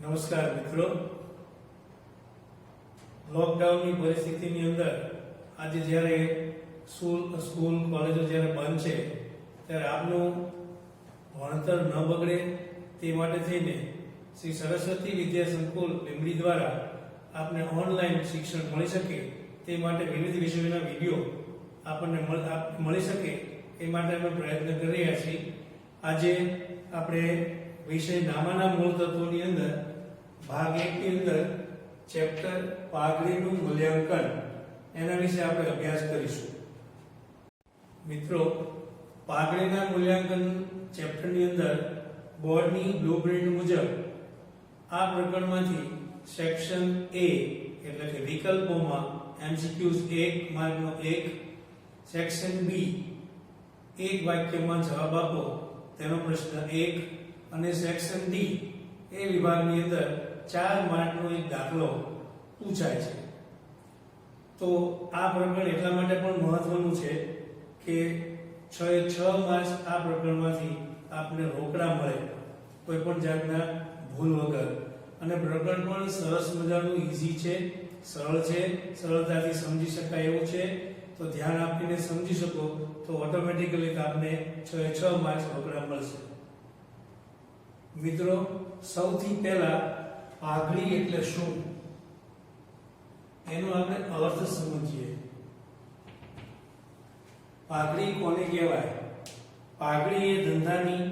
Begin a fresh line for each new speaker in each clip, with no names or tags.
નમસ્કાર મિત્રો, લોકડાઉનની પરિસ્થિતિની અંદર આજે જ્યારે સ્કૂલ કોલેજો જ્યારે બંધ છે ત્યારે આપનું ભણતર ન બગડે તે માટે થઈને શ્રી સરસ્વતી વિદ્યા સંકુલ લીંબડી દ્વારા આપને ઓનલાઈન શિક્ષણ મળી શકે તે માટે વિવિધ વિષયોના વિડીયો આપણને મળી શકે એ માટે અમે પ્રયત્ન કરી રહ્યા છીએ. આજે આપણે વિષય નામાના મૂળ તત્વોની અંદર ભાગ 1 ની અંદર ચેપ્ટર પાઘડીનું મૂલ્યાંકન એના વિશે આપણે અભ્યાસ કરીશું. મિત્રો, પાઘડીના મૂલ્યાંકન ચેપ્ટરની અંદર બોર્ડની બ્લુપ્રિન્ટ મુજબ આ પ્રકરણમાંથી સેક્શન A એટલે કે વિકલ્પોમાં MCQs 1 માર્કનો 1, સેક્શન B એક વાક્યમાં જવાબ આપો તેનો પ્રશ્ન 1 અને સેક્શન D એ વિભાગની અંદર 4 માર્કનો એક દાખલો પૂછાય છે. તો આ પ્રકરણ એટલા માટે પણ મહત્વનું છે કે 6 માર્ક્સ આ પ્રકરણમાંથી આપને રોકડા મળે કોઈ પણ જાતના ભૂલ વગર. અને પ્રકરણ પણ સરસ મજાનું ઈઝી છે, સરળ છે, સરળતાથી સમજી શકાય એવું છે. તો ધ્યાન આપીને સમજી શકો તો ઓટોમેટિકલી આપને 6 માર્ક્સ રોકડા મળશે. મિત્રો, સૌથી પહેલા પાઘડી એટલે શું એનો આપણે અર્થ સમજીએ. પાઘડી કોને કહેવાય? પાઘડી એ ધંધાની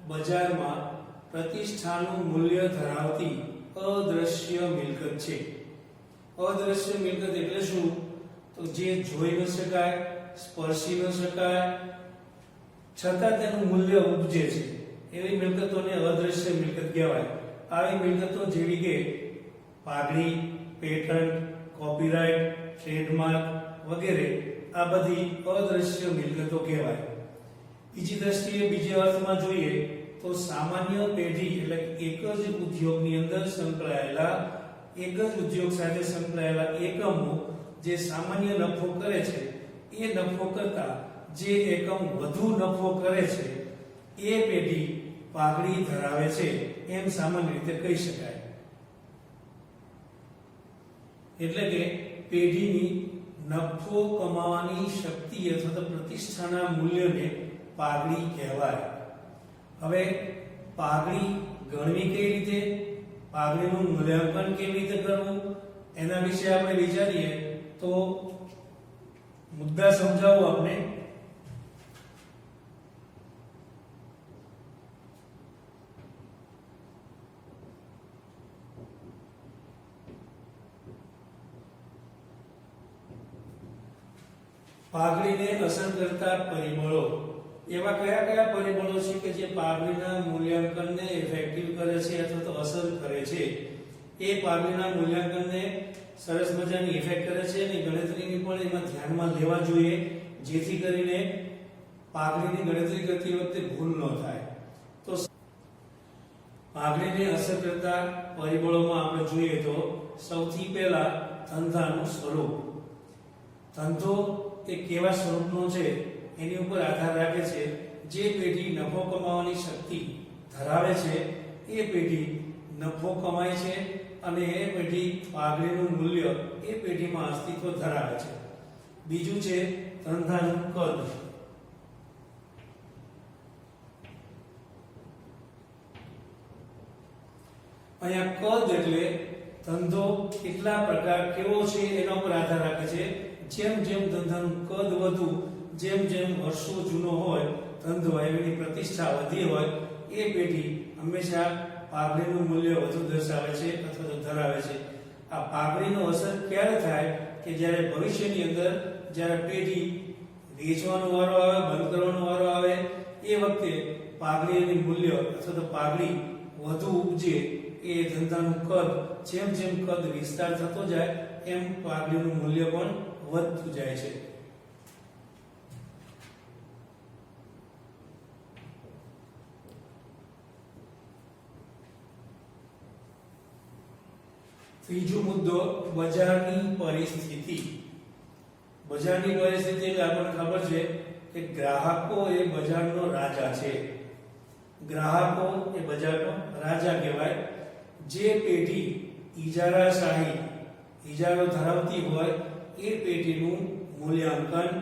બજારમાં પ્રતિષ્ઠાનું મૂલ્ય ધરાવતી અદ્રશ્ય મિલકત છે. અદ્રશ્ય મિલકત એટલે શું? તો જે જોઈ ન શકાય, સ્પર્શી ન શકાય, છતાં તેનું મૂલ્ય ઉપજે છે એવી મિલકતોને અદ્રશ્ય મિલકત કહેવાય. આવી મિલકતો જેવી કે પાઘડી, પેટન્ટ, કોપીરાઇટ, ટ્રેડમાર્ક વગેરે આ બધી અદ્રશ્ય મિલકતો કહેવાય. બીજી દ્રષ્ટિએ બીજા અર્થમાં જોઈએ તો સામાન્ય પેઢી એટલે એક જ ઉદ્યોગની અંદર સંકળાયેલા, એક જ ઉદ્યોગ સાથે સંકળાયેલા એકમો જે સામાન્ય નફો કરે છે એ નફો કરતા જે એકમ વધુ નફો કરે છે એ પેઢી પાઘડી ધરાવે છે એમ સામાન્ય રીતે કહી શકાય. એટલે કે પેઢીની નફો કમાવાની શક્તિ અથવા તો પ્રતિષ્ઠાના મૂલ્યને પાઘડી કહેવાય. હવે પાઘડી ગણવી કઈ રીતે, પાઘડીનું મૂલ્યાંકન કેવી રીતે કરવું એના વિશે આપણે વિચારીએ તો મુદ્દા સમજાવું આપણે. પાઘડીને અસર કરતા પરિબળો એવા કયા કયા પરિબળો છે કે જે પાઘડીના મૂલ્યાંકનને ઇફેક્ટિવ કરે છે અથવા તો અસર કરે છે? એ પાઘડીના મૂલ્યાંકનને સરસ મજાની ઇફેક્ટ કરે છે અને ગણતરીની પણ એમાં ધ્યાનમાં લેવા જોઈએ જેથી કરીને પાઘડીની ગણતરી કરતી વખતે ભૂલ ન થાય. તો પાઘડીને અસર કરતા પરિબળોમાં આપણે જોઈએ તો સૌથી પહેલા ધંધાનું સ્વરૂપ. ધંધો એ કેવા સ્વરૂપનો છે એની ઉપર આધાર રાખે છે. જે પેઢી નફો કમાવાની શક્તિ ધરાવે છે એ પેઢી નફો કમાય છે અને એ પેઢી પાઘડીનું મૂલ્ય એ પેઢીમાં અસ્તિત્વ ધરાવે છે. બીજું છે ધંધાનું કદ. અહીંયા કદ એટલે ધંધો કેટલા પ્રકાર કેવો છે એના ઉપર આધાર રાખે છે. જેમ જેમ ધંધાનું કદ વધુ, જેમ જેમ વર્ષો જૂનો હોય ધંધો, એની પ્રતિષ્ઠા વધી હોય એ પેઢી હંમેશા પાઘડીનું મૂલ્ય વધુ દર્શાવે છે અથવા તો ધરાવે છે. આ પાઘડીનો અસર ક્યારે થાય કે જ્યારે ભવિષ્યની અંદર જ્યારે પેઢી વેચવાનો વારો આવે, બંધ કરવાનો વારો આવે એ વખતે પાઘડીનું મૂલ્ય અથવા તો પાઘડી વધુ ઉપજે. એ ધંધાનું કદ જેમ જેમ કદ વિસ્તાર થતો જાય એમ પાઘડીનું મૂલ્ય પણ વધતું જાય છે. ત્રીજો મુદ્દો બજારની પરિસ્થિતિ. બજારની પરિસ્થિતિ એટલે આપણને ખબર છે કે ગ્રાહકો એ બજારનો રાજા છે. ગ્રાહકો એ બજારનો રાજા કહેવાય. જે પેઢી ઇજારાશાહી ઇજારો ધરાવતી હોય એ પેઢીનું મૂલ્યાંકન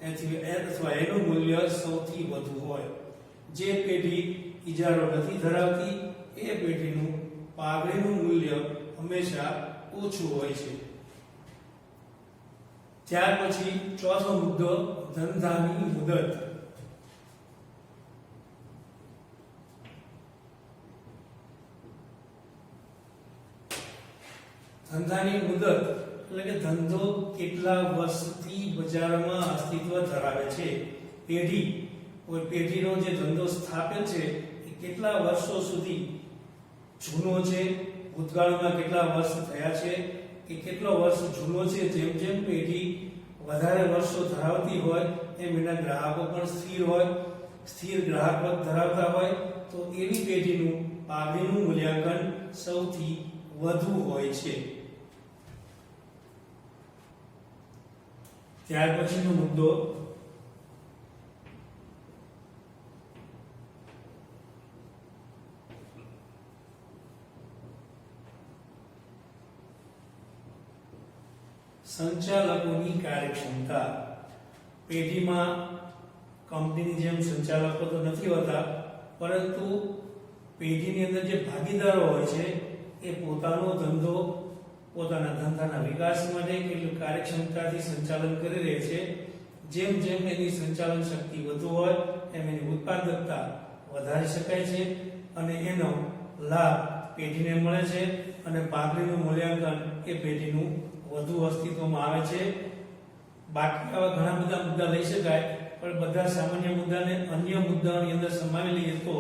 અથવા એનું મૂલ્ય સૌથી વધુ હોય. જે પેઢી ઇજારો નથી ધરાવતી એ પેઢીનું પાઘડીનું મૂલ્ય હંમેશા ઓછું હોય છે. ત્યાર પછી ચોથો મુદ્દો ધંધાની મુદત. ધંધાની મુદત એટલે કે ધંધો કેટલા વર્ષથી બજારમાં અસ્તિત્વ ધરાવે છે. કોઈ પેઢીનો જે ધંધો સ્થાપેલ છે એ કેટલા વર્ષો સુધી જૂનો છે, ભૂતકાળમાં કેટલા વર્ષ થયા છે કે કેટલો વર્ષ જૂનો છે. જેમ જેમ પેઢી વધારે વર્ષો ધરાવતી હોય એમ એના ગ્રાહકો પણ સ્થિર ગ્રાહક ધરાવતા હોય તો એવી પેઢીનું પાઘડીનું મૂલ્યાંકન સૌથી વધુ હોય છે. ત્યાર પછીનો મુદ્દો સંચાલકોની કાર્યક્ષમતા. પેઢીમાં કંપનીની જેમ સંચાલકો તો નથી હોતા, પરંતુ પેઢીની અંદર જે ભાગીદારો હોય છે એ પોતાના ધંધાના વિકાસ માટે કેટલી કાર્યક્ષમતાથી સંચાલન કરી રહે છે. જેમ જેમ એની સંચાલન શક્તિ વધુ હોય એમ એની ઉત્પાદકતા વધારી શકાય છે અને એનો લાભ પેઢીને મળે છે અને પાઘડીનું મૂલ્યાંકન એ પેઢીનું વધુ અસ્તિત્વમાં આવે છે. બાકી આવા ઘણા બધા મુદ્દા લઈ શકાય, પણ બધા સામાન્ય મુદ્દાને અન્ય મુદ્દાઓની અંદર સમાવી લઈએ તો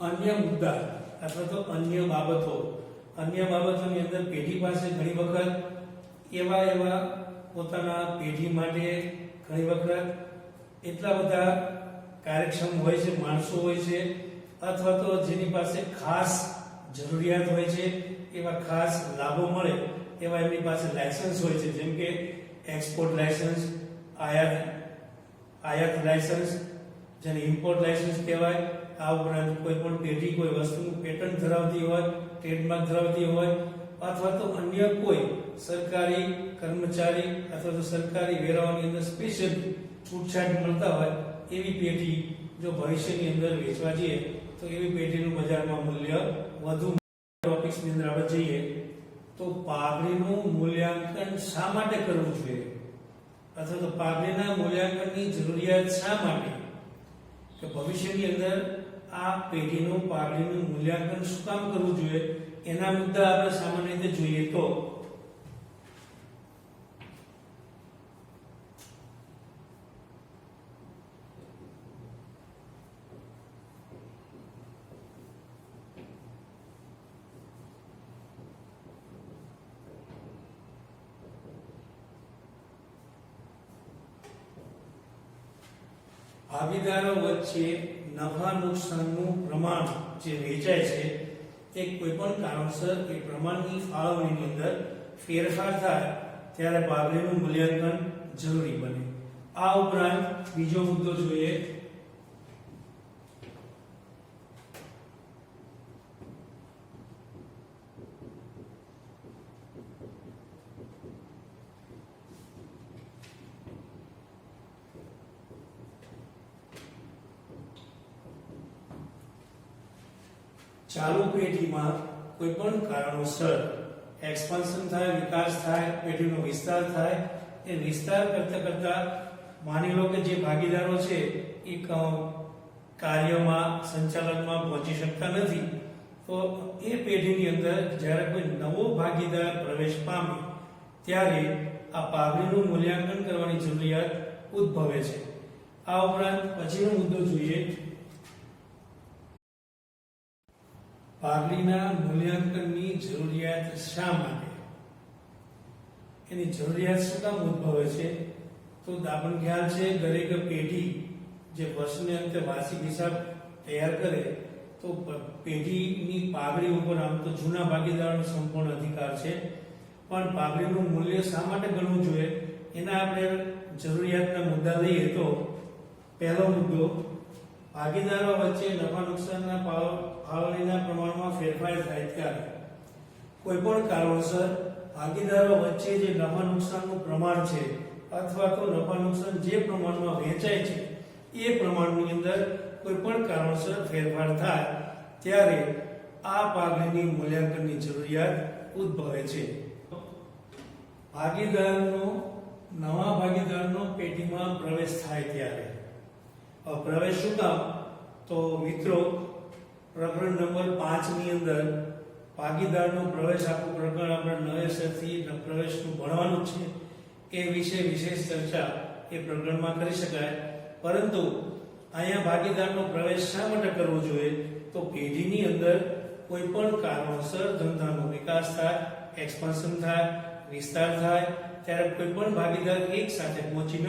અન્ય મુદ્દા અથવા તો અન્ય બાબતોની અંદર પેઢી પાસે ઘણી વખત એવા પોતાના પેઢી માટે ઘણી વખત એટલા બધા કાર્યક્ષમ હોય છે, માણસો હોય છે, અથવા તો જેની પાસે ખાસ જરૂરિયાત હોય છે, એવા ખાસ લાભો મળે એવા એમની પાસે લાયસન્સ હોય છે. જેમ કે એક્સપોર્ટ લાયસન્સ, આયાત લાયસન્સ, જેને ઇમ્પોર્ટ લાયસન્સ કહેવાય. આ ઉપરાંત કોઈ પણ પેઢી કોઈ વસ્તુનું પેટન્ટ ધરાવતી હોય, ટ્રેડમાર્ક ધરાવતી હોય, અથવા તો અન્ય કોઈ સરકારી કર્મચારી અથવા તો સરકારી વેરાઓની અંદર સ્પેશિયલ છૂટછાટ મળતા હોય એવી પેઢી જો ભવિષ્યની અંદર વેચવા જઈએ તો એવી પેઢીનું બજારમાં મૂલ્ય વધુ. ટોપિક્સની અંદર આપણે જઈએ તો પાઘડીનું મૂલ્યાંકન શા માટે કરવું જોઈએ અથવા તો પાઘડીના મૂલ્યાંકનની જરૂરિયાત શા માટે, કે ભવિષ્યની અંદર આ પેઢીનું પાઘડીનું મૂલ્યાંકન શું કામ કરવું જોઈએ એના મુદ્દા આપણે સામાન્ય રીતે જોઈએ તો ભાગીદારો વચ્ચે નફા નુકસાનનું પ્રમાણ જે વેચાય છે એ કોઈ પણ કારણસર એ પ્રમાણની ફાળવણીની અંદર ફેરફાર થાય ત્યારે પાઘડીનું મૂલ્યાંકન જરૂરી બને. આ ઉપરાંત બીજો મુદ્દો જોઈએ ચાલુ પેઢીમાં કોઈ પણ કારણોસર એક્સપાન્શન થાય, વિકાસ થાય, પેઢીનો વિસ્તાર થાય. એ વિસ્તાર કરતા માની લો કે જે ભાગીદારો છે એ કાર્યમાં સંચાલનમાં પહોંચી શકતા નથી, તો એ પેઢીની અંદર જ્યારે કોઈ નવો ભાગીદાર પ્રવેશ પામે ત્યારે આ પાઘડીનું મૂલ્યાંકન કરવાની જરૂરિયાત ઉદ્ભવે છે. આ ઉપરાંત પછીનો મુદ્દો જોઈએ પાઘડીના મૂલ્યાંકનની જરૂરિયાત શા માટે, એની જરૂરિયાત શું કામ ઉદ્ભવે છે. તો આપણને ખ્યાલ છે દરેક પેઢી જે વર્ષને અંતે વાર્ષિક હિસાબ તૈયાર કરે તો પેઢીની પાઘડી ઉપર આમ તો જૂના ભાગીદારોનો સંપૂર્ણ અધિકાર છે, પણ પાઘડીનું મૂલ્ય શા માટે ગણવું જોઈએ એના આપણે જરૂરિયાતના મુદ્દા લઈએ તો પહેલો મુદ્દો, ભાગીદારો વચ્ચે નફા નુકસાનના ફાળવણીના પ્રમાણમાં ફેરફાર થાય ત્યારે કોઈ પણ કારણોસર ભાગીદારો વચ્ચે જે નફા નુકસાનનું પ્રમાણ છે અથવા તો નફા નુકસાન જે પ્રમાણમાં વહેંચાય છે એ પ્રમાણની અંદર કોઈ પણ કારણોસર ફેરફાર થાય ત્યારે આ પાઘડીની મૂલ્યાંકનની જરૂરિયાત ઉદ્ભવે છે. નવા ભાગીદારનો પેઢીમાં પ્રવેશ થાય ત્યારે પ્રવેશ શું કામ? તો મિત્રો, પ્રકરણ નંબર 5 ની અંદર ભાગીદારનો પ્રવેશ, આખું પ્રકરણ આપણે નવેસરથી પ્રવેશનું ભણવાનું છે. એ વિશે વિશેષ ચર્ચા એ પ્રકરણમાં કરી શકાય, પરંતુ અહીંયા ભાગીદારનો પ્રવેશ શા માટે કરવો જોઈએ? તો પેઢીની અંદર કોઈ પણ કારણોસર ધંધાનો વિકાસ થાય, એક્સપાન્શન થાય, વિસ્તાર થાય ત્યારે કોઈ પણ ભાગીદાર એક સાથે પહોંચી ન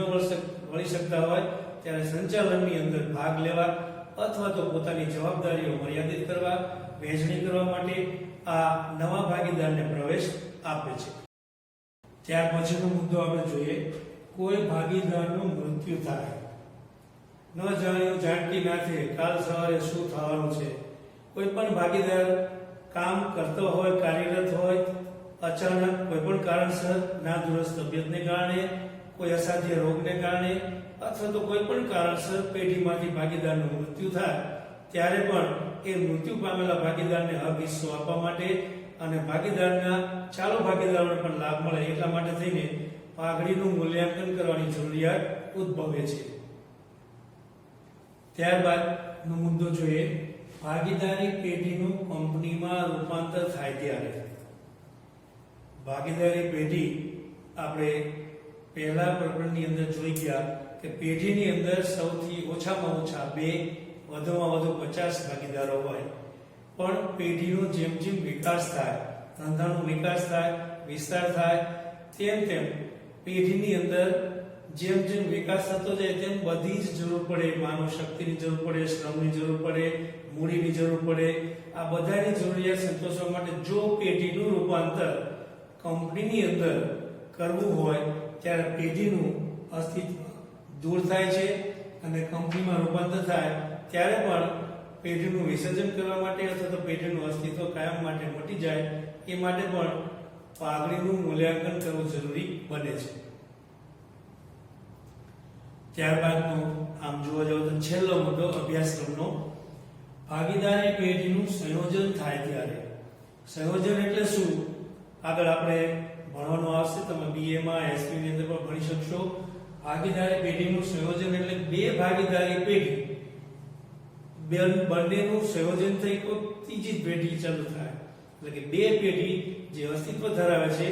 વળી શકતા હોય ત્યારે સંચાલનની અંદર ભાગ લેવા અથવા તો પોતાની જવાબદારીઓ મર્યાદિત કરવા, વહેંચણી કરવા માટે આ નવા ભાગીદારને પ્રવેશ આપે છે. ત્યાર પછીનો મુદ્દો આપણે જોઈએ, કોઈ ભાગીદારનું મૃત્યુ થાય. ન જાણ્યું જાણતી નાથે કાલ સવારે શું થવાનું છે. કોઈ પણ ભાગીદાર કામ કરતો હોય, કાર્યરત હોય, અચાનક કોઈ પણ કારણસર, નાદુરસ્ત તબિયતને કારણે, કોઈ અસાધ્ય રોગને કારણે અથવા તો કોઈ પણ કારણસર પેઢીમાંથી ભાગીદારનું મૃત્યુ થાય ત્યારે પણ એ મૃત્યુ પામેલા ભાગીદારને હક હિસ્સો આપવા માટે અને ભાગીદારના ચાલુ ભાગીદારોને પણ લાભ મળે એટલા માટે થઈને પાઘડીનું મૂલ્યાંકન કરવાની જરૂરિયાત ઉદ્ભવે છે. ત્યારબાદનો મુદ્દો જોઈએ, ભાગીદારી પેઢીનું કંપનીમાં રૂપાંતર થાય ત્યારે. ભાગીદારી પેઢી આપણે પહેલા પ્રકરણની અંદર જોઈ ગયા કે પેઢીની અંદર સૌથી ઓછામાં ઓછા 2, વધુમાં વધુ 50 ભાગીદારો હોય, પણ પેઢીનો જેમ જેમ વિકાસ થાય, ધંધાનો વિકાસ થાય, વિસ્તાર થાય, તેમ તેમ પેઢીની અંદર જેમ જેમ વિકાસ થતો જાય તેમ બધી જ જરૂર પડે, માનવ શક્તિની જરૂર પડે, શ્રમની જરૂર પડે, મૂડીની જરૂર પડે. આ બધાની જરૂરિયાત સંતોષવા માટે જો પેઢીનું રૂપાંતર કંપનીની અંદર કરવું હોય ત્યારે પેઢીનું અસ્તિત્વ દૂર થાય છે અને કંપનીમાં રૂપાંતર થાય ત્યારે પણ પેઢીનું વિસર્જન કરવા માટે અથવા તો પેઢીનું અસ્તિત્વ કાયમ માટે મટી જાય એ માટે પણ પાઘડીનું મૂલ્યાંકન કરવું જરૂરી બને છે. ત્યારબાદનો આમ જોવા જાવ તો છેલ્લો મુદ્દો અભ્યાસક્રમનો, ભાગીદારી પેઢીનું સંયોજન થાય ત્યારે. સંયોજન એટલે શું? આગળ આપણે ભણવાનું આવશે, તમે BA માં SP ની અંદર પણ ભણી શકશો. ભાગીદારી પેઢીનું સંયોજન એટલે બે ભાગીદારી પેઢી બંનેનું સંયોજન થઈ કોઈ ત્રીજી પેઢી ચાલુ થાય. એટલે કે બે પેઢી જે અસ્તિત્વ ધરાવે છે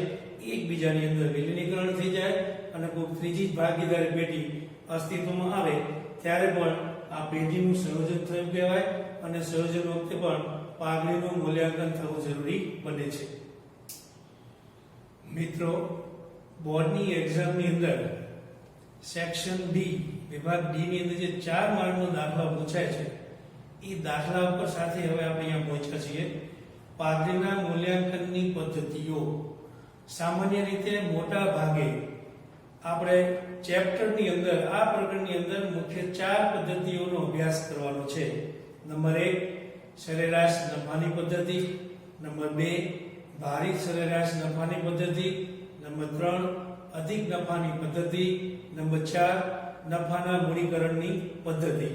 એકબીજાની અંદર વિલીનીકરણ થઈ જાય અને કોઈ ત્રીજી ભાગીદારી પેઢી અસ્તિત્વમાં આવે ત્યારે પણ આ પેઢીનું સંયોજન થયું કહેવાય અને સંયોજન વખતે પણ પાઘડીનું મૂલ્યાંકન થવું જરૂરી બને છે. મિત્રો, બોર્ડની એક્ઝામની અંદર સેક્શન ડી, વિભાગ ડી ની અંદર જે 4 માર્કનો દાખલો પૂછાય છે એ દાખલા ઉપર સાથે હવે આપણે અહીંયા પહોંચ્યા છીએ. પાઘડીના મૂલ્યાંકનની પદ્ધતિઓ. સામાન્ય રીતે મોટા ભાગે આપણે ચેપ્ટરની અંદર, આ પ્રકરણની અંદર મુખ્ય 4 પદ્ધતિઓનો અભ્યાસ કરવાનો છે. નંબર 1 સરેરાશ નફાની પદ્ધતિ, નંબર 2 ભારિત સરેરાશ નફાની પદ્ધતિ, નંબર 3 અધિક નફાની પદ્ધતિ, નંબર 4 નફાના મૂડીકરણની પદ્ધતિ.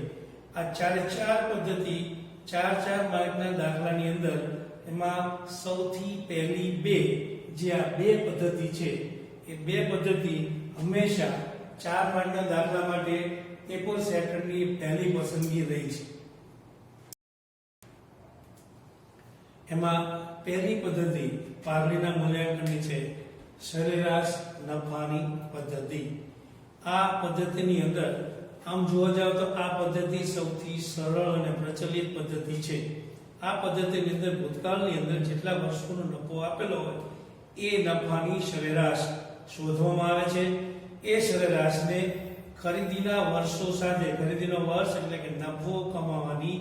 આ 4 પદ્ધતિ 4 માર્કના દાખલાની અંદર એમાં સૌથી પહેલી 2 જે આ 2 પદ્ધતિ છે એ 2 પદ્ધતિ હંમેશા 4 માર્કના દાખલા માટે પેપર સેટરની પહેલી પસંદગી રહી છે. એમાં પહેલી પદ્ધતિ પાઘડીના મૂલ્યાંકનની છે સરેરાશ નફાની પદ્ધતિ. આ પદ્ધતિની અંદર આમ જોવા જાવ તો આ પદ્ધતિ સૌથી સરળ અને પ્રચલિત પદ્ધતિ છે. આ પદ્ધતિની અંદર ભૂતકાળની અંદર જેટલા વર્ષોનો નફો આપેલો હોય એ નફાની સરેરાશ શોધવામાં આવે છે. એ સરેરાશને ખરીદીના વર્ષો સાથે, ખરીદીનો વર્ષ એટલે કે નફો કમાવાની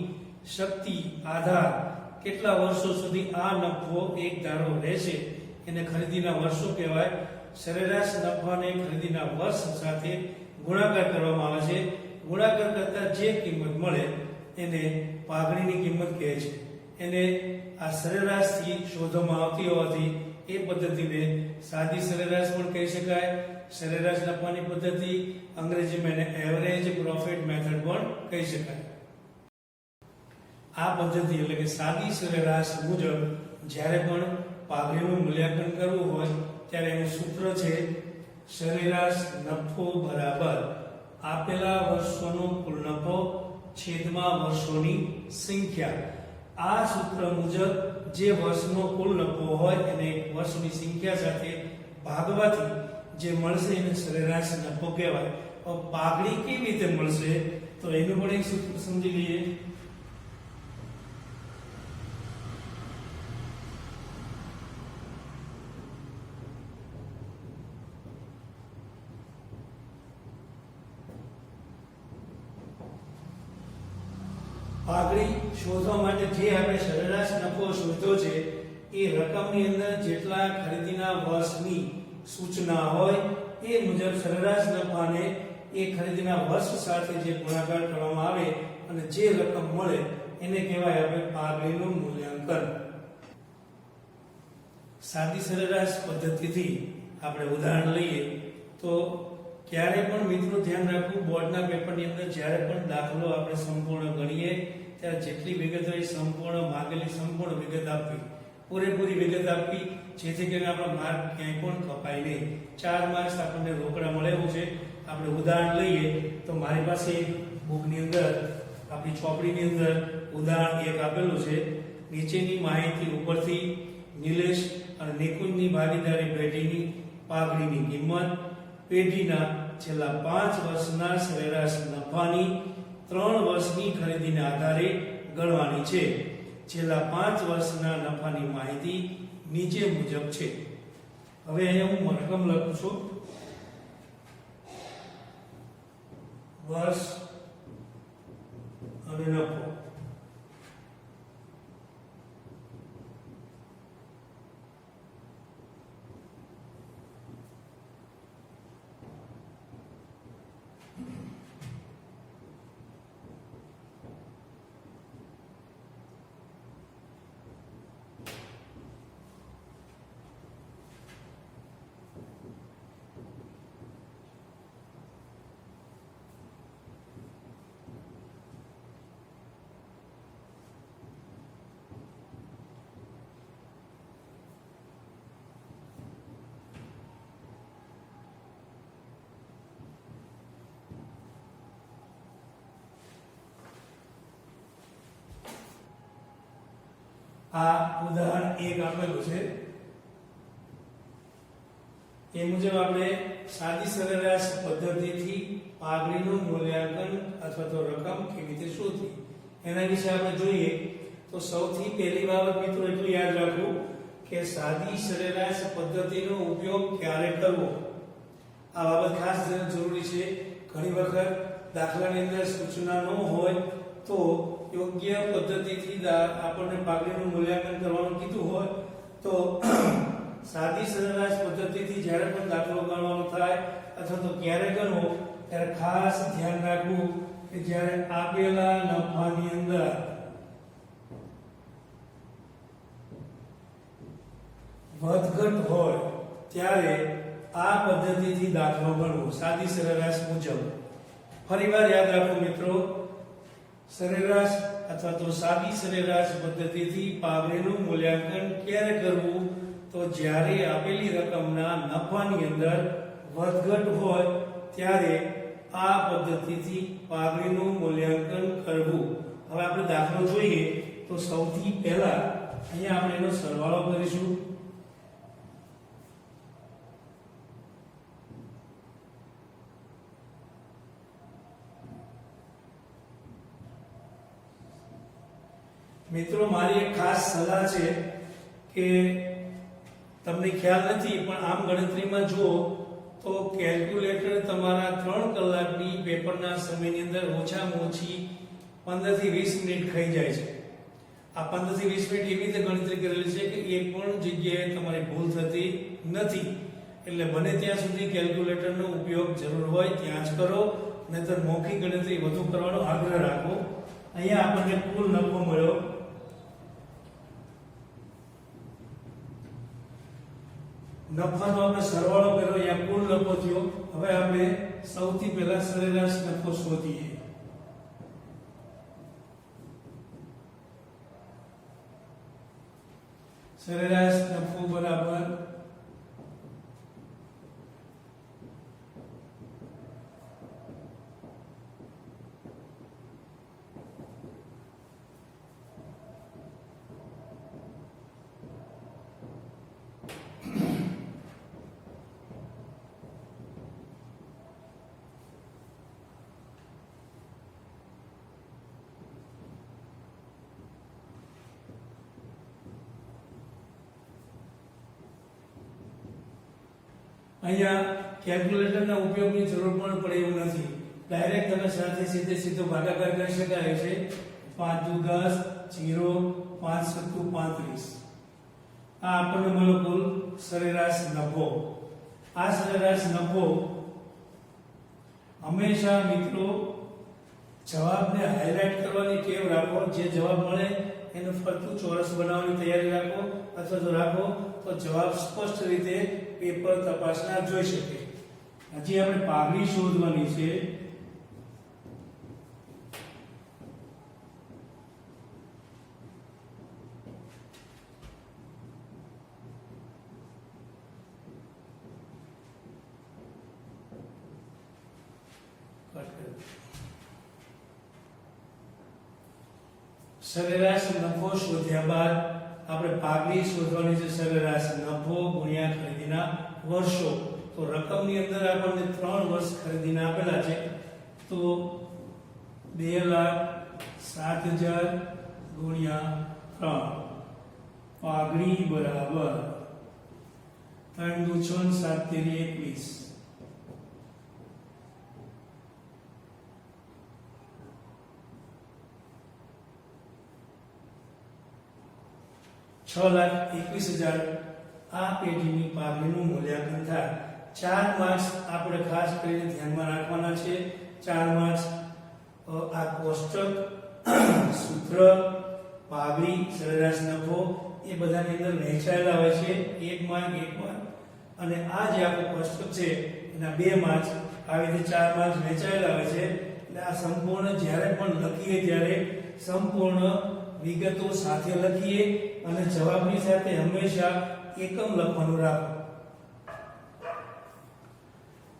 શક્તિ, આધાર, કેટલા વર્ષો સુધી આ નફો એક ધારો રહેશે એને ખરીદીના વર્ષો કહેવાય સરેરાશ નફાને ખરીદીના વર્ષ સાથે ગુણાકાર કરવામાં આવે છે. ગુણાકાર કરતા જે કિંમત મળે એને પાઘડીની કિંમત કહે છે. એને આ સરેરાશથી શોધવામાં આવતી હોવાથી એ પદ્ધતિને સાદી સરેરાશ પણ કહી શકાય. સરેરાશ નફાની પદ્ધતિ અંગ્રેજીમાં એને એવરેજ પ્રોફિટ મેથડ પણ કહી શકાય. આ પદ્ધતિ એટલે કે સાદી સરેરાશ મુજબ જ્યારે પણ પાઘડીનું મૂલ્યાંકન કરવું હોય ત્યારે એનું સૂત્ર છે સરેરાશ નફો બરાબર આપેલા વર્ષોનો કુલ નફો છેદમાં વર્ષોની સંખ્યા. આ સૂત્ર મુજબ જે વર્ષનો કુલ નફો હોય એને વર્ષોની સંખ્યા સાથે ભાગવાથી જે મળશે એને સરેરાશ નફો કહેવાય. પાઘડી કેવી રીતે મળશે તો એનું પણ એક સૂત્ર સમજી લઈએ. પાઘડી શોધવા માટે જે આપણે સરેરાશ નફો શોધ્યો છે એ રકમની અંદર જેટલા ખરીદીના વર્ષની સૂચના હોય એ મુજબ સરેરાશ નફાને એ ખરીદીના વર્ષ સાથે જે ગુણાકાર કરવામાં આવે અને જે રકમ મળે એને કહેવાય આપણે પાઘડીનું મૂલ્યાંકન. સાદી સરેરાશ પદ્ધતિથી આપણે ઉદાહરણ લઈએ તો ક્યારે પણ મિત્રો ધ્યાન રાખવું, બોર્ડના પેપરની અંદર જ્યારે પણ દાખલો આપણે સંપૂર્ણ ગણીએ ત્યારે જેટલી વિગત હોય સંપૂર્ણ માગેલી સંપૂર્ણ વિગત આપવી, પૂરેપૂરી વિગત આપવી, જેથી કરીને આપણા માર્ક ક્યાંય પણ કપાય નહીં. 4 માર્ક્સ આપણને રોકડા મળે એવું છે. આપણે ઉદાહરણ લઈએ તો મારી પાસે બુકની અંદર આપણી ચોપડીની અંદર ઉદાહરણ 1 આપેલું છે. નીચેની માહિતી ઉપરથી નિલેશ અને નિકુંજની ભાગીદારી પેઢીની પાઘડીની કિંમત પેઢીના છેલ્લા 5 વર્ષના સરેરાશ નફાની 3 વર્ષની ખરીદીના આધારે ગણવાની છે. છેલ્લા 5 વર્ષના નફાની માહિતી નીચે મુજબ છે. હવે અહીંયા હું રકમ લખું છું. વર્ષ અને નફો. આ ઉદાહરણ 1 આપેલું છે. એ મુજબ આપણે સાદી સરેરાશ પદ્ધતિથી પાઘડીનું મૂલ્યાંકન અથવા તો રકમ કેવી રીતે શોધવી એના વિશે આપણે જોઈએ તો સૌથી પહેલી બાબત મિત્રો એટલું યાદ રાખવું કે સાદી સરેરાશ પદ્ધતિનો ઉપયોગ ક્યારે કરવો. આ બાબત ખાસ જરૂરી છે. ઘણી વખત દાખલાની અંદર સૂચના ન હોય તો યોગ્ય પદ્ધતિથી આપણને પાઘડીનું મૂલ્યાંકન કરવાનું કીધું હોય તો સાદી સરેરાશ પદ્ધતિથી જ્યારે પણ દાખલો ગણવાનો થાય અથવા તો ક્યારે ગણવો ત્યારે ખાસ ધ્યાન રાખવું કે જ્યારે આપેલા નફાની અંદર વધઘટ હોય ત્યારે આ પદ્ધતિથી દાખલો ગણવો સાદી સરેરાશ મુજબ. ફરીવાર યાદ રાખો મિત્રો, સરેરાશ અથવા તો સાદી સરેરાશ પદ્ધતિથી પાઘડીનું મૂલ્યાંકન ક્યારે કરવું તો જ્યારે આપેલી રકમના નફાની અંદર વધઘટ હોય ત્યારે આ પદ્ધતિથી પાઘડીનું મૂલ્યાંકન કરવું. હવે આપણે દાખલો જોઈએ તો સૌથી પહેલા અહીંયા આપણે એનો સરવાળો કરીશું. મિત્રો મારી એક ખાસ સલાહ છે કે તમને ખ્યાલ નથી પણ આમ ગણતરીમાં જુઓ તો કેલ્ક્યુલેટર તમારા 3 કલાકની પેપરના સમયની અંદર ઓછામાં ઓછી 15 થી 20 મિનિટ ખાઈ જાય છે. આ 15 થી 20 મિનિટ એવી રીતે ગણતરી કરેલી છે કે એક પણ જગ્યાએ તમારી ભૂલ થતી નથી. એટલે બને ત્યાં સુધી કેલ્ક્યુલેટરનો ઉપયોગ જરૂર હોય ત્યાં જ કરો, નહીતર મૌખિક ગણતરી વધુ કરવાનો આગ્રહ રાખો. અહીંયા આપણને કુલ નફો મળ્યો નફાનો આપણે સરવાળો કર્યો, અહીંયા કુલ નફો થયો. હવે આપણે સૌથી પહેલા સરેરાશ નફો શોધીએ. સરેરાશ નફો બરાબર અહીંયા કેલ્ક્યુલેટરના ઉપયોગની જરૂર પણ પડે એવું નથી. ડાયરેક્ટ તમે સાથે સીધો ભાગાકાર કરી શકાય છે. 5 દુ 10, 0, 5 સત્તુ 35. આ આપણને મળ્યો કુલ સરેરાશ નફો. આ સરેરાશ નફો હંમેશા મિત્રો જવાબને હાઇલાઇટ કરવાની ટેવ રાખો. જે જવાબ મળે એનું ફરતું ચોરસ બનાવવાની તૈયારી રાખો, અથવા તો રાખો તો જવાબ સ્પષ્ટ રીતે પેપર તપાસનાર જોઈ શકે. હજી આપણે પાઘડી શોધવાની છે. સરેરાશ નફો શોધ્યા બાદ આપણે પાઘડી શોધવાની છે. સરેરાશ નફો ગુણ્યા ખરીદીના વર્ષો. તો રકમની અંદર આપણને 3 વર્ષ ખરીદીના આપેલા છે, તો 2,07,000 ગુણ્યા 3 પાઘડી બરાબર 3 દુ 6 7 તેરી 21. ₹6,21,000 આ પેઢીની પાઘડીનું મૂલ્યાંકન થાય. 4 માર્ક્સ આપણે ખાસ કરીને ધ્યાનમાં રાખવાના છે. 4 માર્ક્સ આ કોષ્ટક, સૂત્ર, પાઘડી, સરેરાશ નફો એ બધાની અંદર વહેંચાયેલા હોય છે. 1 માર્ક 1 માર્ક, અને આ જે આપણું કોષ્ટક છે એના 2 માર્ક્સ, આવી રીતે 4 માર્ક્સ વહેંચાયેલા હોય છે. એટલે આ સંપૂર્ણ જ્યારે પણ લખીએ ત્યારે સંપૂર્ણ વિગતો સાથે લખીએ અને જવાબની સાથે હંમેશા એકમ લખવાનું રાખો.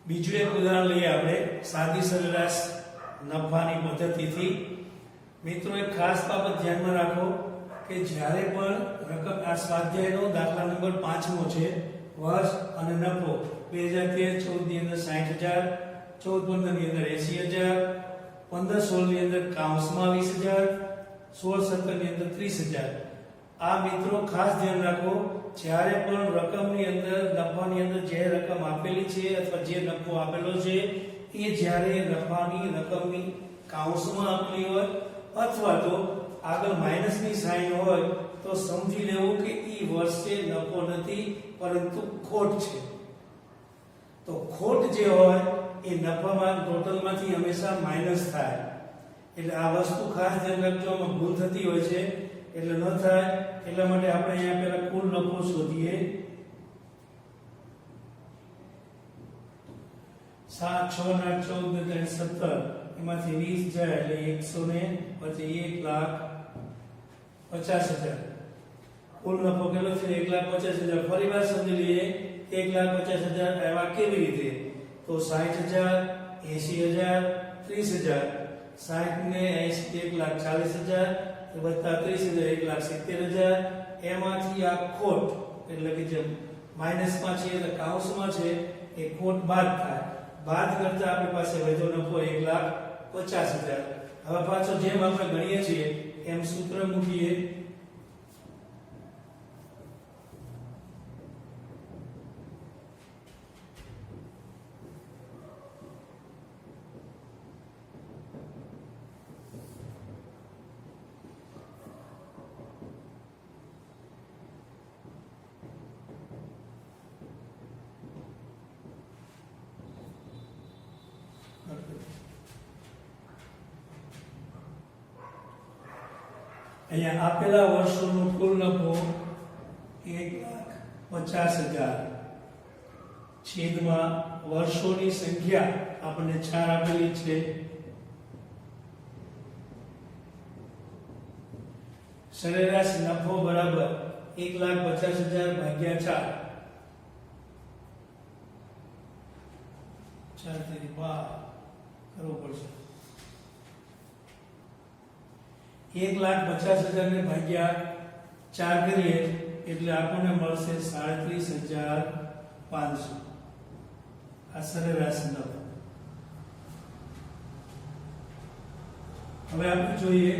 બીજું એક ઉદાહરણ લઈએ આપણે સાદી સરેરાશ નફાની પદ્ધતિથી. મિત્રો એક ખાસ બાબત ધ્યાનમાં રાખો કે જ્યારે પણ રકમ, આ સ્વાધ્યાયનો દાખલા નંબર 5મો છે. વર્ષ અને નફો 2013-14 ની અંદર 60,000, 14-15 ની અંદર 80,000, 15-16 ની અંદર કાઉન્સમાં 20,000, 16-17 ની અંદર 30,000. આ મિત્રો ખાસ ધ્યાન રાખો, જ્યારે પણ રકમની અંદર, નફાની અંદર જે રકમ આપેલી છે અથવા જે નફો આપેલો છે એ જ્યારે નફાની રકમની કાઉન્સમાં આપેલી હોય અથવા તો આગળ માઈનસની સાઇન હોય તો સમજી લેવું કે એ વર્ષે નફો નથી પરંતુ ખોટ છે. તો ખોટ જે હોય એ નફામાં ટોટલમાંથી હંમેશા માઈનસ થાય. એટલે આ વસ્તુ ખાસ ધ્યાન રાખજો, આમાં ભૂલ થતી હોય છે એટલે ન થાય એટલા માટે આપણે અહીંયા પહેલા કુલ નફો શોધીએ. 7, 6, 8, 14, 17 એમાંથી 20 જાય એટલે 100 ને પછી 1,50,000. કુલ નફો કેટલો છે? 1,50,000. ફરી વાર સમજી લઈએ 1,50,000 આવ્યા કેવી રીતે? તો 60,000, 80,000, 30,000. 60 ને 80 1,40,000 વત્તા 30,000 1,70,000. એમાંથી આ ખોટ એટલે કે જે માઈનસમાં છે એટલે કાઉન્સમાં છે એ ખોટ બાદ થાય. બાદ કરતા આપણી પાસે વધ્યો નફો 1,50,000. હવે પાછો જેમ આપણે ગણીએ છીએ એમ સૂત્ર મૂકીએ. અહીંયા આપેલા વર્ષોનો કુલ નફો 1,50,000 છેદમાં વર્ષોની સંખ્યા આપણને 4 આપેલી છે. સરેરાશ નફો બરાબર 1,50,000 ભાગ્યા 4 તેરી 12 કરવો પડશે. 1,50,000 ને ભાગ્યા 4 કરીએ એટલે આપણને મળશે 37,500. આ સરેરાશ નફો. હવે આપણે જોઈએ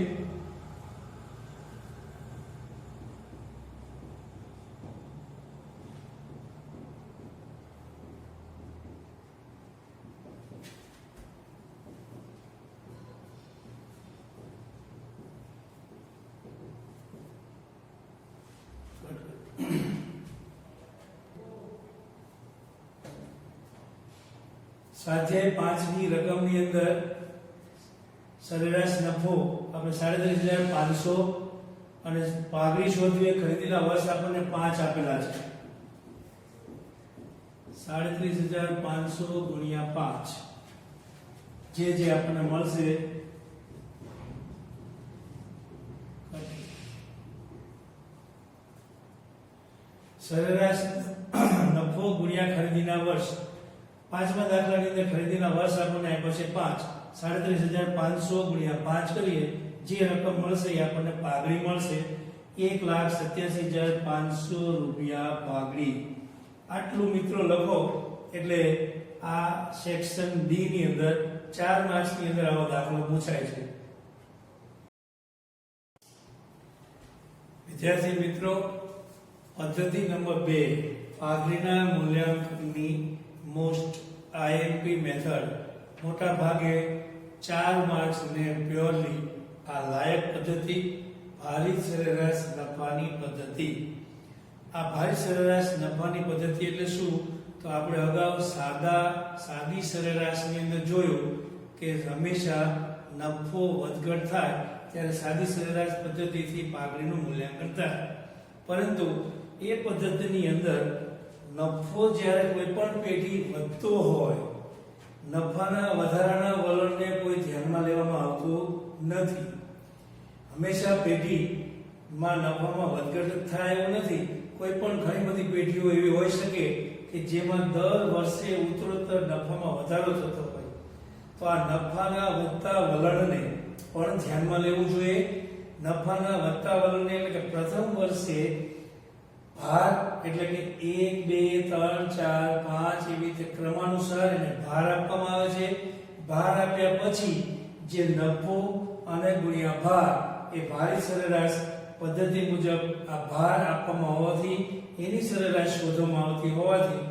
સ્વાધ્યાય 5 ની રકમની અંદર સરેરાશ નફો આપણે 37,500 અને પાઘડી શોધવી, ખરીદીના વર્ષ આપણને 5 આપેલા છે. 37,500 ગુણ્યા 5 જે આપણને મળશે સરેરાશ નફો ગુણ્યા ખરીદીના વર્ષ. પાંચમા દાખલાની અંદર ખરીદીના વર્ષ આપણને આપ્યો છે 5. 37,500 ગુણ્યા 5 કરીએ જે રકમ મળશે એ આપણને પાઘડી મળશે. 1,87,500 રૂપિયા પાઘડી. આટલું મિત્રો લખો એટલે આ સેક્શન ડી ની અંદર 4 માર્ક્સ ની અંદર આવો દાખલો પૂછાય છે. વિદ્યાર્થી મિત્રો, પદ્ધતિ નંબર 2 પાઘડીના મૂલ્યાંકનની મોસ્ટ આઈએમપી મેથડ. મોટા ભાગે 4 માર્ક્સ ને પ્યોરલી આ લાયક પદ્ધતિ, ભારિત સરેરાશ નફાની પદ્ધતિ. આ ભારિત સરેરાશ નફાની પદ્ધતિ એટલે શું? તો આપણે અગાઉ સાદી સરેરાશની અંદર જોયું કે હંમેશા નફો વધઘટ થાય ત્યારે સાદી સરેરાશ પદ્ધતિથી પાઘડીનું મૂલ્યાંકન થાય. પરંતુ એ પદ્ધતિની અંદર નફો જ્યારે કોઈ પણ પેઢી વધતો હોય, નફાના વધારાના વલણને કોઈ ધ્યાનમાં લેવામાં આવતું નથી. હંમેશા પેઢીમાં નફામાં વધઘટ થાય એવું નથી. કોઈ પણ ઘણી બધી પેઢીઓ એવી હોઈ શકે કે જેમાં દર વર્ષે ઉત્તરોત્તર નફામાં વધારો થતો હોય. તો આ નફાના વધતા વલણને પણ ધ્યાનમાં લેવું જોઈએ. નફાના વધતા વલણને એટલે કે પ્રથમ વર્ષે ભાર એટલે કે 1 2 3 4 5 એવી રીતે ક્રમાનુસાર એને ભાર આપવામાં આવે છે. ભાર આપ્યા પછી જે નફો અને ગુણ્યા ભાર એ ભારિત સરેરાશ પદ્ધતિ મુજબ આ ભાર આપવામાં હોવાથી એની સરેરાશ શોધવામાં આવતી હોવાથી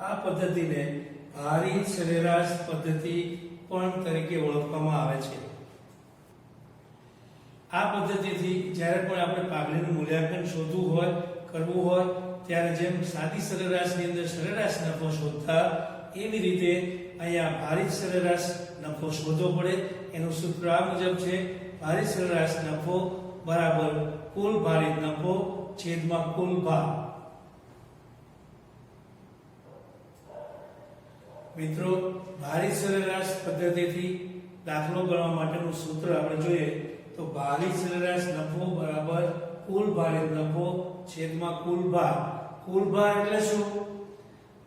આ પદ્ધતિને ભારિત સરેરાશ પદ્ધતિ પણ તરીકે ઓળખવામાં આવે છે. આ પદ્ધતિથી જ્યારે પણ આપણે પાઘડીનું મૂલ્યાંકન શોધવું હોય, કરવું હોય ત્યારે જેમ સાદી સરેરાશની અંદર સરેરાશ નફો શોધતા એવી રીતે અહીંયા ભારિત સરેરાશ નફો શોધવો પડે. એનું સૂત્ર આ મુજબ છે: ભારિત સરેરાશ નફો બરાબર કુલ ભારિત નફો છેદમાં કુલ ભાર. મિત્રો, ભારિત સરેરાશ પદ્ધતિથી દાખલો ગણવા માટેનું સૂત્ર આપણે જોઈએ તો ભારિત સરેરાશ નફો બરાબર કુલ ભારિત નફો છેદમાં કુલ ભાર. કુલ ભાર એટલે શું?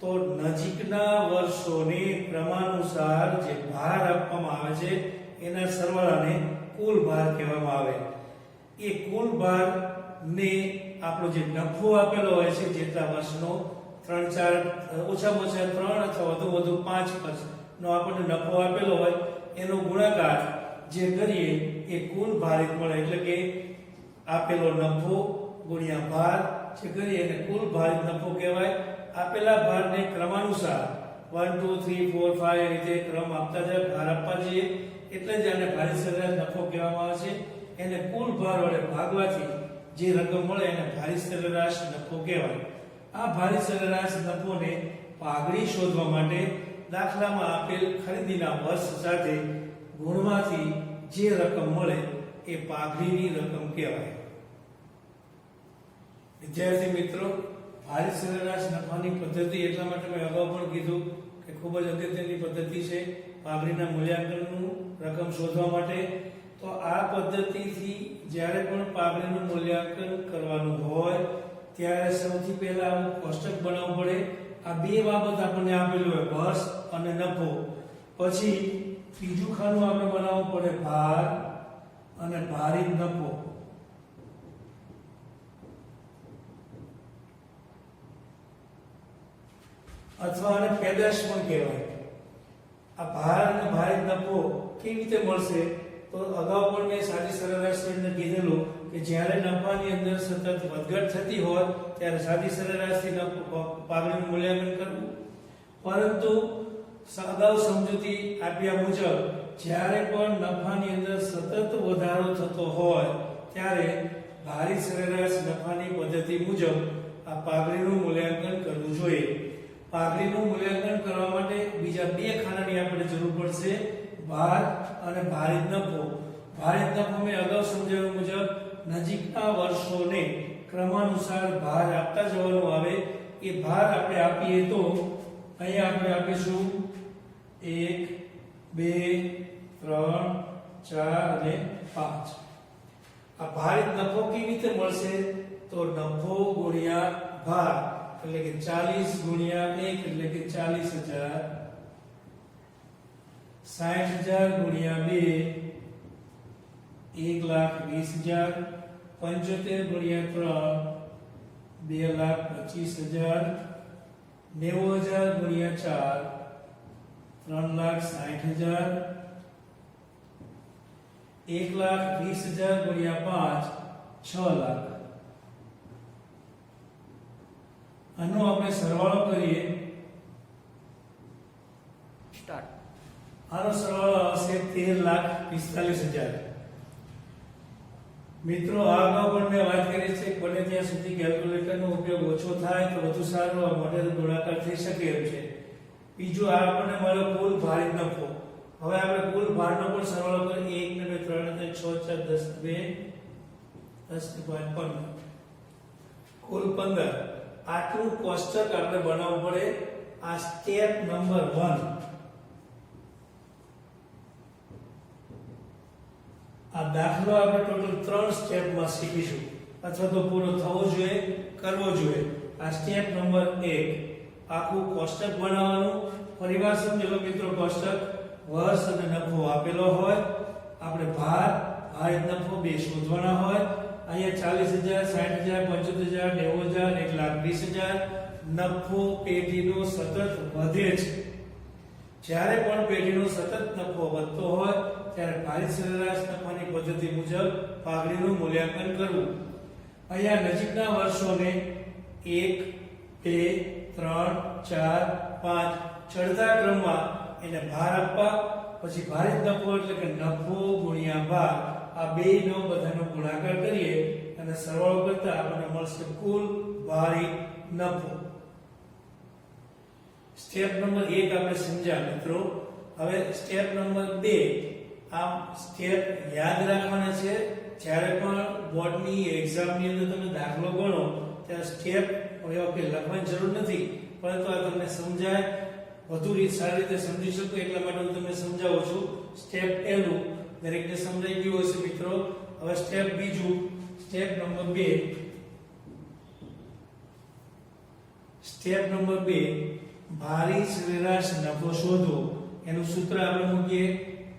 તો નજીકના વર્ષોને ક્રમાનુસાર જે ભાર આપવામાં આવે છે એના સરવાળાને કુલ ભાર કહેવામાં આવે. એ કુલ ભાર ને આપણો જે નફો આપેલો હોય છે જેટલા વર્ષનો 3-4 ઓછામાં ઓછા 3 અથવા વધુ 5 વર્ષનો આપણને નફો આપેલો હોય એનો ગુણાકાર જે કરીએ એ કુલ ભારિત મળે. એટલે કે આપેલો નફો ગુણ્યા ભાર જે કરીએ એને કુલ ભારિત નફો કહેવાય. આપેલા ભારને ક્રમાનુસાર 1 2 3 4 5 એ રીતે ક્રમ આપતા જાય, ભાર આપવા જઈએ એટલે જ આને ભારિત સરેરાશ નફો કહેવામાં આવે છે. એને કુલ ભાર વડે ભાગવાથી જે રકમ મળે એને ભારિત સરેરાશ નફો કહેવાય. આ ભારિત સરેરાશ નફોને પાઘડી શોધવા માટે દાખલામાં આપેલ ખરીદીના વર્ષ સાથે ગુણવાથી જે રકમ મળે એ પાઘડીની રકમ કહેવાય. વિદ્યાર્થી મિત્રો, ભારિત સરેરાશ નફાની પદ્ધતિ એટલા માટે મેં અગાઉ પણ કીધું કે ખૂબ જ અગત્યની પદ્ધતિ છે પાઘડીના મૂલ્યાંકનનું રકમ શોધવા માટે. તો આ પદ્ધતિથી જ્યારે પણ પાઘડીનું મૂલ્યાંકન કરવાનું હોય ત્યારે સૌથી પહેલા આવું કોષ્ટક બનાવવું પડે. આ બે બાબત આપણને આપેલું હોય, વર્ષ અને નફો. પછી ત્રીજું ખાનું આપણે બનાવવું પડે ભાર અને ભારિત નફો. અથવા આને પેદાશ પણ કહેવાય. આ ભાર અને ભારિત નફો કેવી રીતે મળશે? તો અગાઉ પણ મેં સાદી સરેરાશની અંદર કીધેલું કે જ્યારે નફાની અંદર સતત વધઘટ થતી હોય ત્યારે સાદી સરેરાશથી પાઘડીનું મૂલ્યાંકન કરવું. પરંતુ અગાઉ સમજૂતી આપ્યા મુજબ જ્યારે પણ નફાની અંદર સતત વધારો થતો હોય ત્યારે ભારિત સરેરાશ નફાની પદ્ધતિ મુજબ આ પાઘડીનું મૂલ્યાંકન કરવું જોઈએ. પાઘડીનું મૂલ્યાંકન કરવા માટે બીજા બે ખાનાની આપણે જરૂર પડશે, ભાર અને ભારિત નફો. ભારિત નફો મેં અગાઉ સમજાવ્યા મુજબ નજીકના વર્ષોને ક્રમાનુસાર ભાર આપતા જવાનું આવે. એ ભાર આપણે આપીએ તો અહીંયા આપણે આપીશું 1 2 3 4 અને 5. આ ભારિત નફો કેવી રીતે મળશે? તો નફો ગુણ્યા ભાર એટલે કે 40 ગુણ્યા 1 એટલે કે 40,000, 60,000 ગુણ્યા 2 1,20,000, 75 ગુણ્યા 3 2,25,000, 90,000 ગુણ્યા 4 3,60,000, 1,20,000 ગુણ્યા 5 6 લાખ. આનો આપણે સરવાળો કરીએ. આનો સરવાળો આવશે 13,45,000. મિત્રો આ અગાઉ પણ મેં વાત કરી છે કે બને ત્યાં સુધી કેલ્ક્યુલેટરનો ઉપયોગ ઓછો થાય તો વધુ સારું આ મોડેલ ગુણાકાર થઈ શકે એમ છે. બીજું આ આપણને મળ્યો કુલ ભારિત નફો. હવે આપણે કુલ ભારનો પણ સરવાળો કરીએ. 1 ને 2 3 6 4 10 2 10 ને 5 15 કુલ 15. આટલું કોષ્ટક આપણે બનાવવું પડે. આ સ્ટેપ નંબર 1. આ દાખલો આપણે ટોટલ 3 સ્ટેપમાં શીખીશું અથવા તો પૂરો થવો જોઈએ, કરવો જોઈએ. આ સ્ટેપ નંબર 1. આખું કોષ્ટક બનાવવાનું. ફરીવાર સમજો મિત્રો, કોષ્ટક વર્ષ અને નફો આપેલો હોય, આપણે ભાર ભારિત નફો બે શોધવાના હોય. અહીંયા 40,000 60,000 75,000 90,000 1,20,000. નફો પેઢીનો સતત વધે છે. જ્યારે પણ પેઢીનો સતત નફો વધતો હોય ત્યારે ભારિત સરેરાશ નફાની પદ્ધતિ મુજબ પાઘડીનું મૂલ્યાંકન કરવું. અહીંયા નજીકના વર્ષોને 1 2 3 4 5 ચડતા ક્રમમાં એને ભાર આપવા. પછી ભારિત નફો એટલે કે નફો ગુણ્યા ભાર, આ બેનો બધાનો ગુણાકાર કરીએ અને સરવાળો કરતા આપણને મળશે કુલ ભારિત નફો. સ્ટેપ નંબર 1 આપણે સમજ્યા મિત્રો. હવે સ્ટેપ નંબર 2. આ સ્ટેપ યાદ રાખવાના છે. જ્યારે પણ બોર્ડની એક્ઝામની અંદર તમે દાખલો ગણો ત્યારે સ્ટેપ એવા કે લખવાની જરૂર નથી, પરંતુ આ તમને સમજાય, વધુ સારી રીતે સમજી શકો એટલા માટે હું તમને સમજાવું છું. સ્ટેપ પહેલું દરેકને સમજાઈ ગયું હશે મિત્રો. હવે સ્ટેપ બીજું, સ્ટેપ નંબર 2. સ્ટેપ નંબર 2 ભારિત સરેરાશ નફો શોધો. એનું સૂત્ર આપણે મૂકીએ.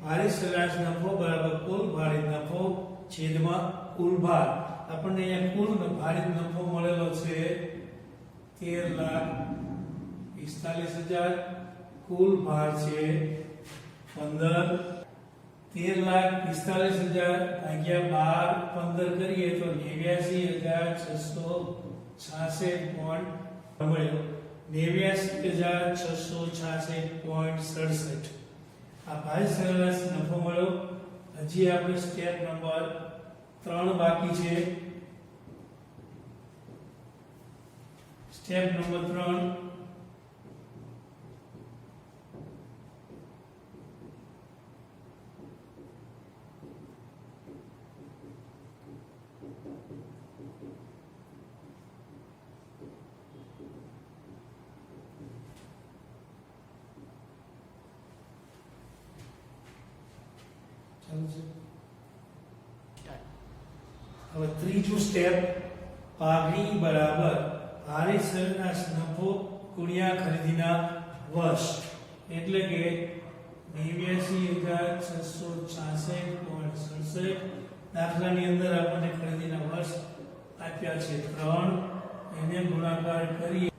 ભારિત સરેરાશ નફો બરાબર કુલ ભારિત નફો છેદમાં કુલ ભાર. આપણને અહીંયા કુલ ભારિત નફો મળેલો છે 13,45,000. કુલ ભાર છે 15. 13,45,000 ભાગ્યા 12 15 કરીએ તો 89,666 મળ્યો. 89,666.67. આ ભારિત સરેરાશ નફો મળ્યો. હજી આપણે સ્ટેપ નંબર 3 બાકી છે. Step number 3. હવે ત્રીજું સ્ટેપ, પાઘડી બરાબર ભારે સરેરાશ નફો ગુણ્યા ખરીદીના વર્ષ, એટલે કે 89,666.67. દાખલાની અંદર આપણને ખરીદીના વર્ષ આપ્યા છે 3, એને ગુણાકાર કરીએ.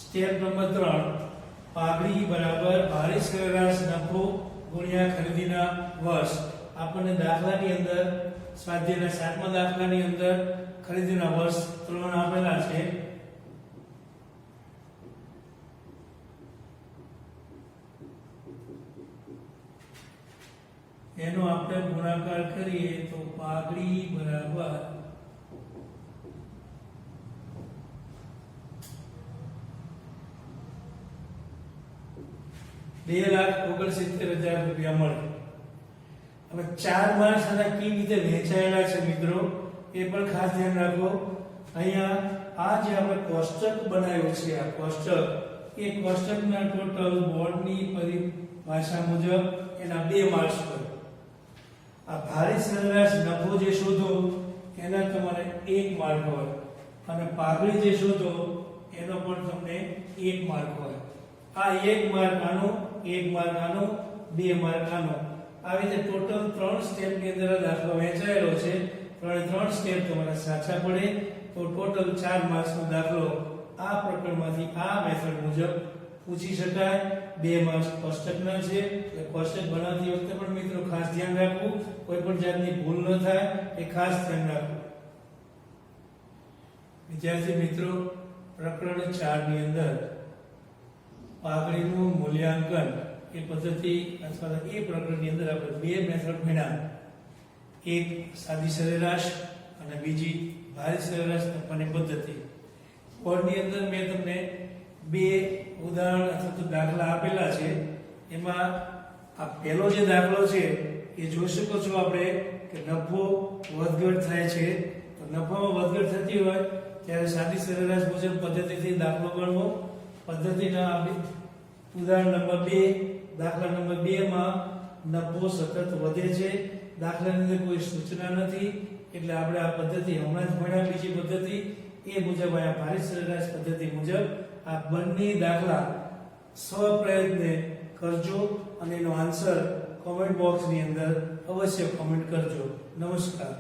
સ્ટેપ નંબર 3, પાઘડી બરાબર ભારે સરેરાશ નફો ગુણ્યા ખરીદીના વર્ષ. આપણને દાખલાની અંદર સ્વાધ્યાયના 7મા દાખલાની અંદર ખરીદીના વર્ષ 3 આપેલા છે. એનો આપણે ગુણાકાર કરીએ તો પાઘડી બરાબર 2,69,000 રૂપિયા મળે. હવે 4 માર્ક્સ આના કેવી રીતે વહેંચાયેલા છે મિત્રો એ પણ ખાસ ધ્યાન રાખો. અહીંયા આ જે આપણે કોષ્ટક બનાવ્યું છે, આ કોષ્ટક, એ કોષ્ટકના ટોટલ બોર્ડની પરિભાષા મુજબ એના 2 માર્ક્સ હોય. આ ભારે સરેરાશ નફો જે શોધો એના તમારે 1 માર્ક હોય, અને પાઘડી જે શોધો એનો પણ તમને 1 માર્ક હોય. આ 1 માર્ક આનો, 1 માર્ક આનો, 2 માર્ક આનો, આવી રીતે ટોટલ 3 સ્ટેપ ની અંદર દાખલો વહેંચાયેલો છે. 3 સ્ટેપ તમારા સાચા પડે તો ટોટલ 4 માર્ક્સ નો દાખલો આ પ્રકરણમાંથી આ મેથડ મુજબ પૂછી શકાય. 2 માર્ક્સ કોષ્ટકના છે, એટલે કોષ્ટક બનાવતી વખતે પણ મિત્રો ખાસ ધ્યાન રાખવું, કોઈ પણ જાતની ભૂલ ન થાય એ ખાસ ધ્યાન રાખવું. વિદ્યાર્થી મિત્રો, પ્રકરણ 4 ની અંદર પાઘડીનું મૂલ્યાંકન એ પદ્ધતિ અથવા એ પ્રકરણની અંદર આપણે 2 મેથડ ભણ્યા. એક સાદી સરેરાશ અને બીજી ભારે સરેરાશ નફાની પદ્ધતિ. બોર્ડની અંદર મેં તમને 2 ઉદાહરણ અથવા તો દાખલા આપેલા છે. એમાં આ પહેલો જે દાખલો છે એ જોઈ શકો છો આપણે કે નફો વધઘટ થાય છે. તો નફામાં વધઘટ થતી હોય ત્યારે સાદી સરેરાશ મુજબ પદ્ધતિથી દાખલો ગણવો. પદ્ધતિના ઉદાહરણ નંબર 2, દાખલા નંબર 2 માં નફો સતત વધે છે. દાખલાની અંદર કોઈ સૂચના નથી, એટલે આપણે આ પદ્ધતિ હમણાં જ ભણ્યા બીજી પદ્ધતિ એ મુજબ આ ભારે સરેરાશ પદ્ધતિ મુજબ આ બંને દાખલા સ્વપ્રયત્ને કરજો અને એનો આન્સર કોમેન્ટ બોક્સની અંદર અવશ્ય કોમેન્ટ કરજો. નમસ્કાર.